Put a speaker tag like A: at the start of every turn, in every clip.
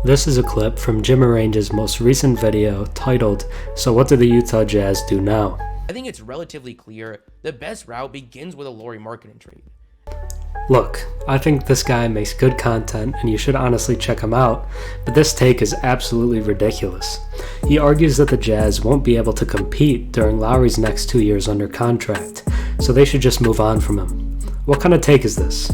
A: This is a clip from JimmerRange's most recent video titled, "So what do the Utah Jazz do now?"
B: I think it's relatively clear the best route begins with a Lauri Markkanen trade.
A: Look, I think this guy makes good content and you should honestly check him out, but this take is absolutely ridiculous. He argues that the Jazz won't be able to compete during Lowry's next 2 years under contract, so they should just move on from him. What kind of take is this?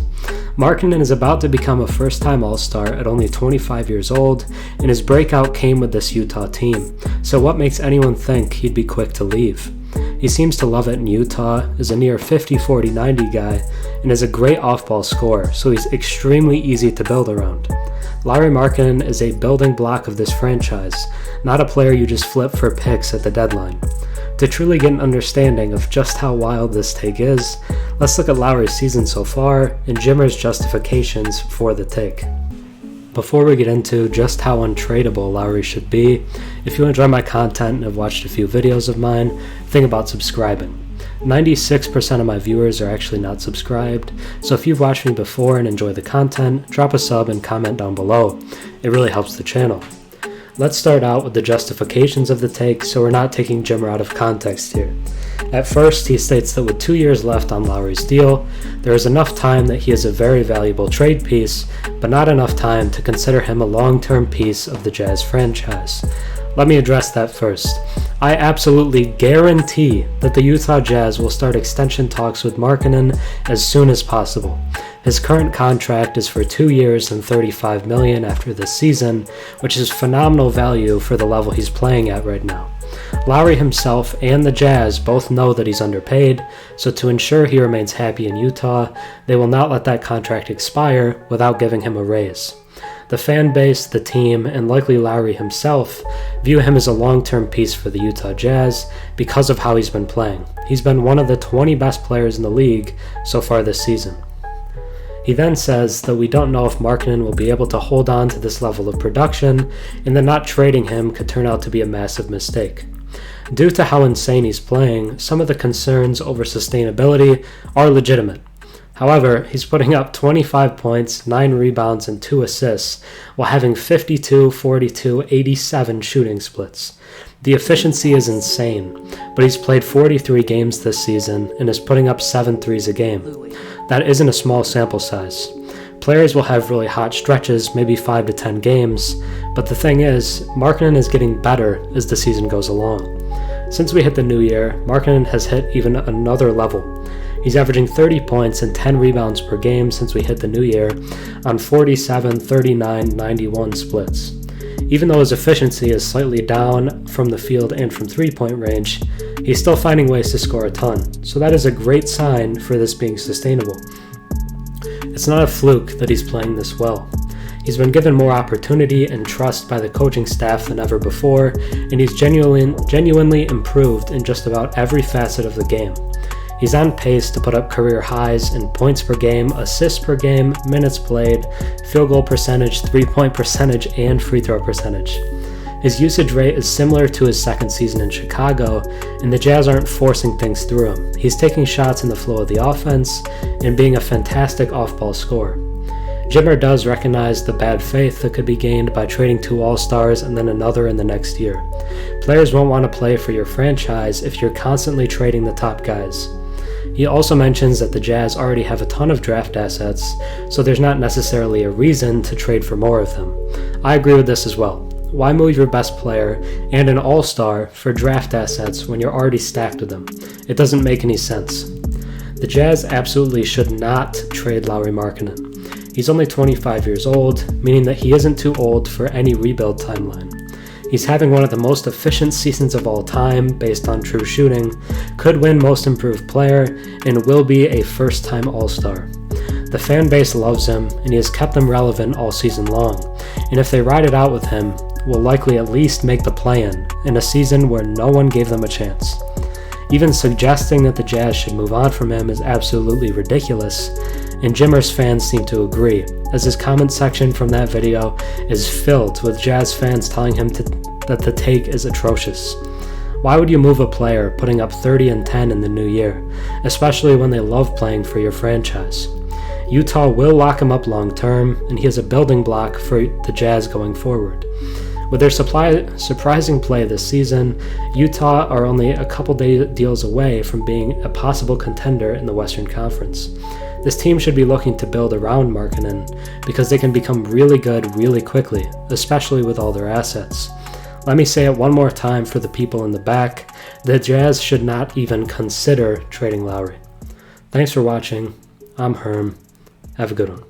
A: Markkanen is about to become a first-time All-Star at only 25 years old, and his breakout came with this Utah team, so what makes anyone think he'd be quick to leave? He seems to love it in Utah, is a near 50-40-90 guy, and is a great off-ball scorer, so he's extremely easy to build around. Lauri Markkanen is a building block of this franchise, not a player you just flip for picks at the deadline. To truly get an understanding of just how wild this take is, let's look at Lowry's season so far and Jimmer's justifications for the take. Before we get into just how untradeable Lowry should be, if you enjoy my content and have watched a few videos of mine, think about subscribing. 96% of my viewers are actually not subscribed, so if you've watched me before and enjoy the content, drop a sub and comment down below. It really helps the channel. Let's start out with the justifications of the take so we're not taking Jimmer out of context here. At first, he states that with 2 years left on Lowry's deal, there is enough time that he is a very valuable trade piece, but not enough time to consider him a long-term piece of the Jazz franchise. Let me address that first. I absolutely guarantee that the Utah Jazz will start extension talks with Markkanen as soon as possible. His current contract is for 2 years and $35 million after this season, which is phenomenal value for the level he's playing at right now. Lowry himself and the Jazz both know that he's underpaid, so to ensure he remains happy in Utah, they will not let that contract expire without giving him a raise. The fan base, the team, and likely Lowry himself view him as a long-term piece for the Utah Jazz because of how he's been playing. He's been one of the 20 best players in the league so far this season. He then says that we don't know if Markkanen will be able to hold on to this level of production, and that not trading him could turn out to be a massive mistake. Due to how insane he's playing, some of the concerns over sustainability are legitimate. However, he's putting up 25 points, 9 rebounds, and 2 assists, while having 52, 42, 87 shooting splits. The efficiency is insane, but he's played 43 games this season and is putting up 7 threes a game. That isn't a small sample size. Players will have really hot stretches, maybe 5 to 10 games, but the thing is, Markkanen is getting better as the season goes along. Since we hit the new year, Markkanen has hit even another level. He's averaging 30 points and 10 rebounds per game since we hit the new year on 47, 39, 91 splits. Even though his efficiency is slightly down from the field and from three-point range, he's still finding ways to score a ton, so that is a great sign for this being sustainable. It's not a fluke that he's playing this well. He's been given more opportunity and trust by the coaching staff than ever before, and he's genuinely improved in just about every facet of the game. He's on pace to put up career highs in points per game, assists per game, minutes played, field goal percentage, three-point percentage, and free throw percentage. His usage rate is similar to his second season in Chicago, and the Jazz aren't forcing things through him. He's taking shots in the flow of the offense and being a fantastic off-ball scorer. Jimmer does recognize the bad faith that could be gained by trading 2 All-Stars and then another in the next year. Players won't want to play for your franchise if you're constantly trading the top guys. He also mentions that the Jazz already have a ton of draft assets, so there's not necessarily a reason to trade for more of them. I agree with this as well. Why move your best player and an all-star for draft assets when you're already stacked with them? It doesn't make any sense. The Jazz absolutely should not trade Lauri Markkanen. He's only 25 years old, meaning that he isn't too old for any rebuild timeline. He's having one of the most efficient seasons of all time based on true shooting, could win Most Improved Player, and will be a first-time All-Star. The fan base loves him, and he has kept them relevant all season long, and if they ride it out with him, will likely at least make the play-in a season where no one gave them a chance. Even suggesting that the Jazz should move on from him is absolutely ridiculous, and Jimmer's fans seem to agree, as his comment section from that video is filled with Jazz fans telling him that the take is atrocious. Why would you move a player putting up 30 and 10 in the new year, especially when they love playing for your franchise? Utah will lock him up long term, and he is a building block for the Jazz going forward. With their surprising play this season, Utah are only a couple deals away from being a possible contender in the Western Conference. This team should be looking to build around Markkanen because they can become really good really quickly, especially with all their assets. Let me say it one more time for the people in the back: the Jazz should not even consider trading Lauri. Thanks for watching. I'm Herm. Have a good one.